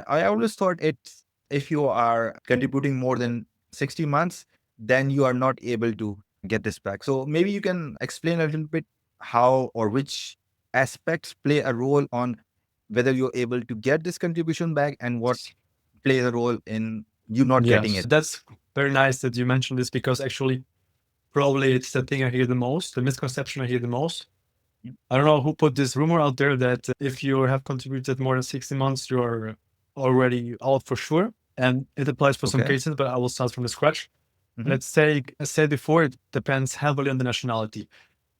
I always thought it's if you are contributing more than 60 months, then you are not able to get this back. So maybe you can explain a little bit how or which aspects play a role on whether you're able to get this contribution back and what plays a role in you not getting Yes, it. that's very nice that you mentioned this because actually, probably it's the thing I hear the most, the misconception I hear the most. I don't know who put this rumor out there that if you have contributed more than 60 months, you're already out for sure. And it applies for some Okay. cases, but I will start from the scratch. Mm-hmm. Let's say, as said before, it depends heavily on the nationality.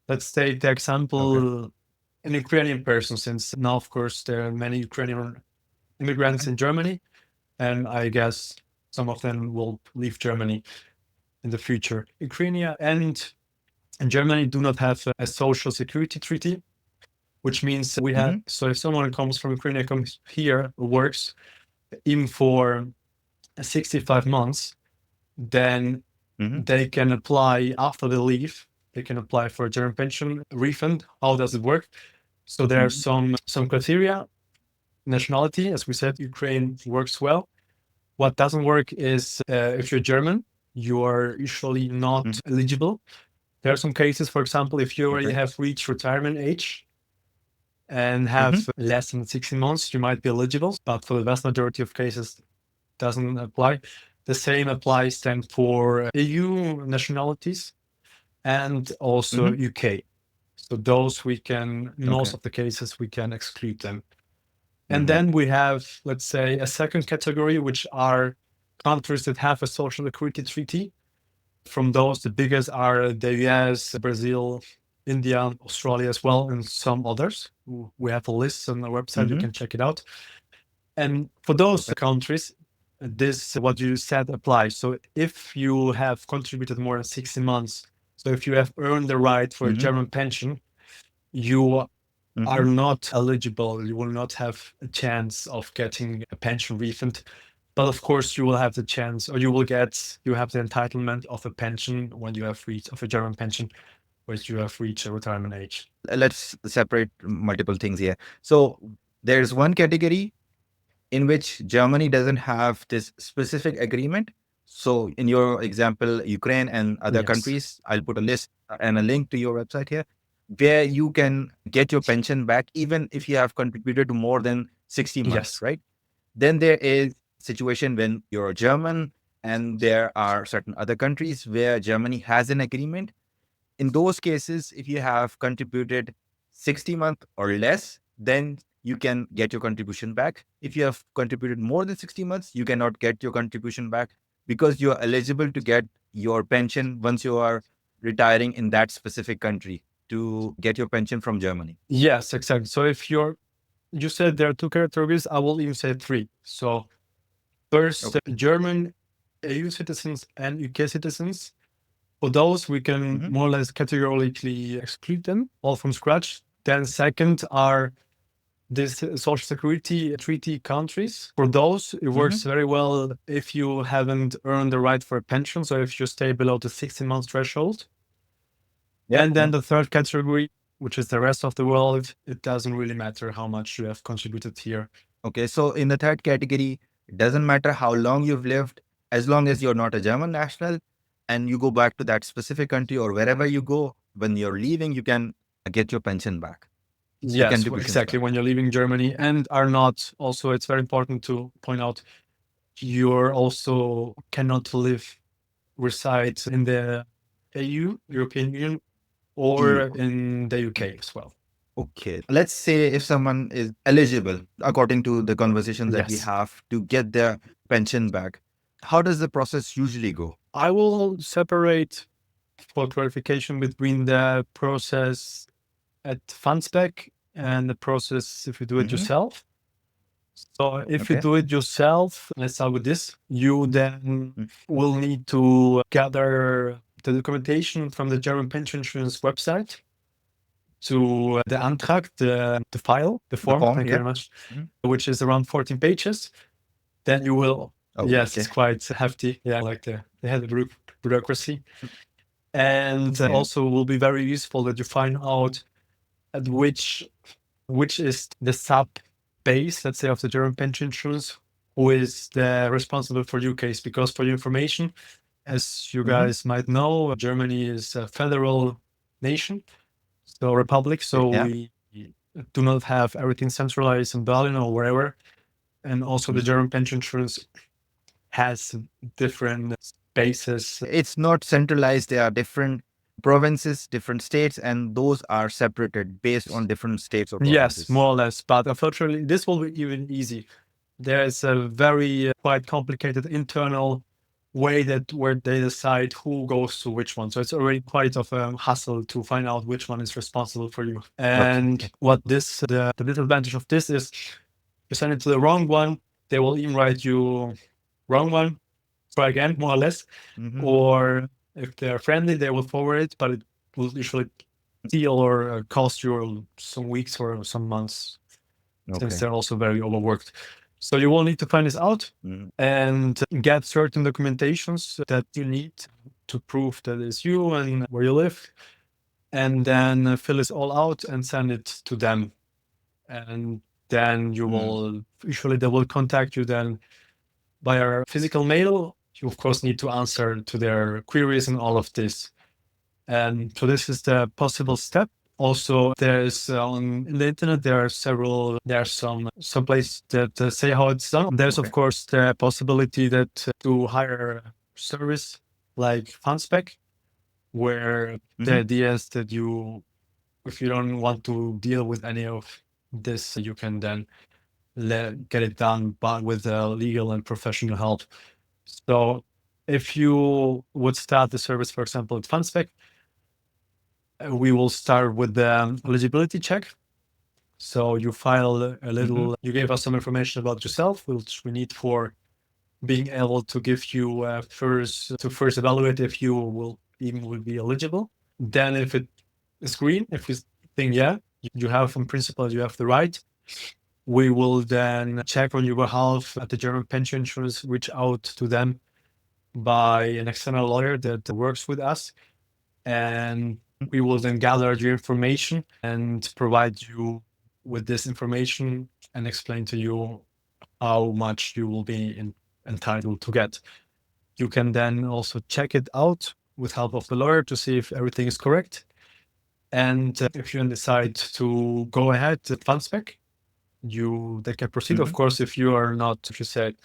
Let's take the Okay. example an Ukrainian person, since now, of course, there are many Ukrainian immigrants in Germany, and I guess some of them will leave Germany in the future. Ukraine and Germany do not have a social security treaty, which means we have. Mm-hmm. So if someone comes from Ukraine, comes here, works even for 65 months, then Mm-hmm. they can apply after they leave. They can apply for a German pension refund. How does it work? So there are Mm-hmm. some criteria. Nationality, as we said, Ukraine works well. What doesn't work is if you're German, you are usually not eligible. There are some cases, for example, if you already Okay. have reached retirement age and Mm-hmm. have less than 16 months, you might be eligible. But for the vast majority of cases, doesn't apply. The same applies then for EU nationalities and also Mm-hmm. UK. So those we can, in Okay. most of the cases, we can exclude them. And Mm-hmm. then we have, let's say, a second category, which are countries that have a social security treaty. From those, the biggest are the US, Brazil, India, Australia as well, and some others. We have a list on our website. You Mm-hmm. can check it out. And for those Okay. countries, this what you said applies. So if you have contributed more than 60 months, so if you have earned the right for a Mm-hmm. German pension, you Mm-hmm. are not eligible. You will not have a chance of getting a pension refund. But of course, you will have the chance, or you have the entitlement of a pension when you have reached, of a German pension, when you have reached a retirement age. Let's separate multiple things here. So there's one category in which Germany doesn't have this specific agreement. So in your example, Ukraine and other Yes. countries, I'll put a list and a link to your website here, where you can get your pension back even if you have contributed to more than 60 months, Yes. right? Then there is situation when you're German and there are certain other countries where Germany has an agreement. In those cases, if you have contributed 60 months or less, then you can get your contribution back. If you have contributed more than 60 months, you cannot get your contribution back because you are eligible to get your pension once you are retiring in that specific country to get your pension from Germany. Yes, exactly. So if you said there are two categories, I will even say three. So first, Okay. German EU citizens and UK citizens. For those, we can Mm-hmm. more or less categorically exclude them all from scratch. Then second are these social security treaty countries. For those, it Mm-hmm. works very well if you haven't earned the right for a pension. So if you stay below the 16-month threshold. Yeah. And then the third category, which is the rest of the world, it doesn't really matter how much you have contributed here. Okay. So in the third category, it doesn't matter how long you've lived, as long as you're not a German national and you go back to that specific country or wherever you go, when you're leaving, you can get your pension back, your Yes, contributions exactly. back. When you're leaving Germany and are not, also, it's very important to point out, you're also cannot reside in the EU, European Union, or EU. in the UK as well. Okay. Let's say if someone is eligible, according to the conversations that we Yes. have, to get their pension back, how does the process usually go? I will separate for clarification between the process at Funspec and the process if you do it Mm-hmm. yourself. So if you Okay. do it yourself, let's start with this. You then will need to gather the documentation from the German pension insurance website to the Antrag, the file, the The form, form, thank you yeah. very much, Mhm. which is around 14 pages. Then you will, Oh, yes, it's okay. quite hefty. Yeah, like they had the bureaucracy. And Yeah. also will be very useful that you find out at which is the sub base, let's say, of the German pension insurance, who is the responsible for your case. Because for your information, as you Mm-hmm. guys might know, Germany is a federal nation, so republic. So Yeah. we do not have everything centralized in Berlin or wherever. And also the Mm-hmm. German pension insurance has different bases. It's not centralized. There are different provinces, different states, and those are separated based on different states or Yes, more provinces. or less. But unfortunately, this will be even easy. There is a very quite complicated internal way that where they decide who goes to which one. So it's already quite of a hassle to find out which one is responsible for you. Okay. And what this the disadvantage of this is, you send it to the wrong one, they will even write you wrong one, try again, more or less. Mm-hmm. Or if they're friendly, they will forward it, but it will usually steal or cost you some weeks or some months since Okay. they're also very overworked. So you will need to find this out Mm-hmm. and get certain documentations that you need to prove that it's you and where you live, and then fill this all out and send it to them. And then you will usually they will contact you then via physical mail. You of course need to answer to their queries and all of this. And so this is the possible step. Also, there's on in the internet there are several there are some places that say how it's done. There's of Okay. course the possibility that to hire a service like FunSpec, where the Mm-hmm. idea is that you, if you don't want to deal with any of this, you can then get it done, but with legal and professional help. So, if you would start the service, for example, at FunSpec, we will start with the eligibility check. So you file a Mm-hmm. little, you gave us some information about yourself, which we need for being able to give you first evaluate if you will be eligible. Then if it is green, if you think, yeah, you have in principle, you have the right, we will then check on your behalf at the German pension insurance, reach out to them by an external lawyer that works with us, and we will then gather your information and provide you with this information and explain to you how much you will be entitled to get. You can then also check it out with help of the lawyer to see if everything is correct. And if you decide to go ahead with FunSpec, they can proceed. Of Mm-hmm. course, if you are not, if you said,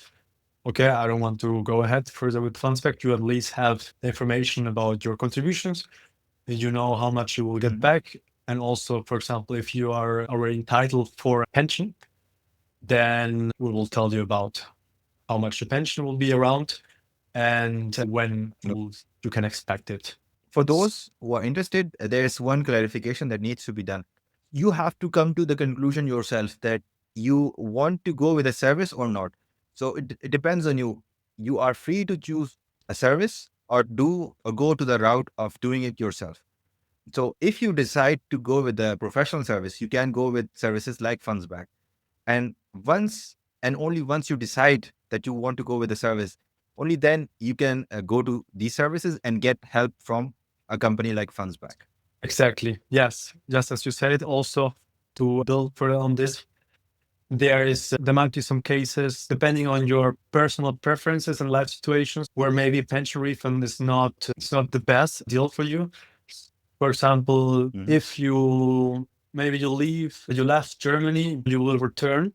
okay, I don't want to go ahead further with FunSpec, you at least have the information about your contributions. You know how much you will get Mm-hmm. back. And also, for example, if you are already entitled for a pension, then we will tell you about how much the pension will be around and when you can expect it. For those who are interested, there's one clarification that needs to be done. You have to come to the conclusion yourself that you want to go with a service or not. So it depends on you. You are free to choose a service or go to the route of doing it yourself. So if you decide to go with the professional service, you can go with services like FundsBack. And once and only once you decide that you want to go with the service, only then you can go to these services and get help from a company like FundsBack. Exactly. Yes. Just as you said it, also to build further on this, there might be some cases, depending on your personal preferences and life situations, where maybe pension refund is not it's not the best deal for you. For example, Hmm. if you maybe you left Germany, you will return,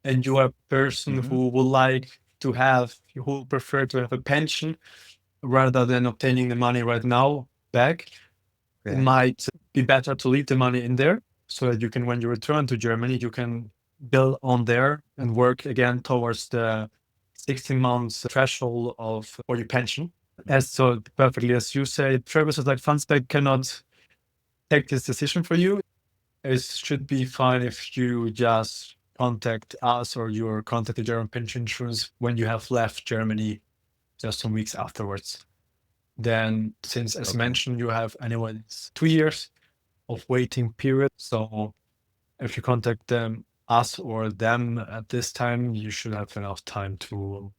and you are a person Hmm. who would like to have, who prefer to have a pension rather than obtaining the money right now back, it Okay. might be better to leave the money in there so that you can, when you return to Germany, you can build on there and work again towards the 16 months threshold of for your pension. As so perfectly as you say, services like FunSpec cannot take this decision for you. It should be fine if you just contact us or you contact the German pension insurance when you have left Germany just some weeks afterwards. Then, since as Okay. mentioned, you have anyway 2 years of waiting period. So if you contact us or them at this time, you should have enough time to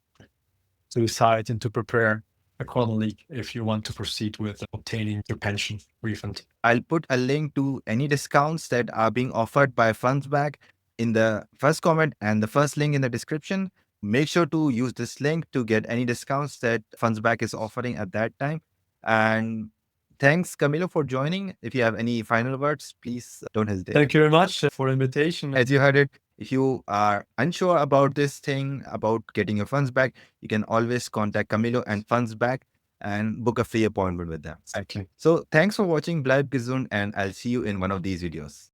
decide and to prepare accordingly if you want to proceed with obtaining your pension refund. I'll put a link to any discounts that are being offered by FundsBack in the first comment and the first link in the description. make sure to use this link to get any discounts that Fundsback is offering at that time. And thanks, Camilo, for joining. If you have any final words, please don't hesitate. Thank you very much for the invitation. As you heard it, if you are unsure about this thing, about getting your funds back, you can always contact Camilo and Fundsback and book a free appointment with them. Exactly. So thanks for watching. Bleib gesund, and I'll see you in one of these videos.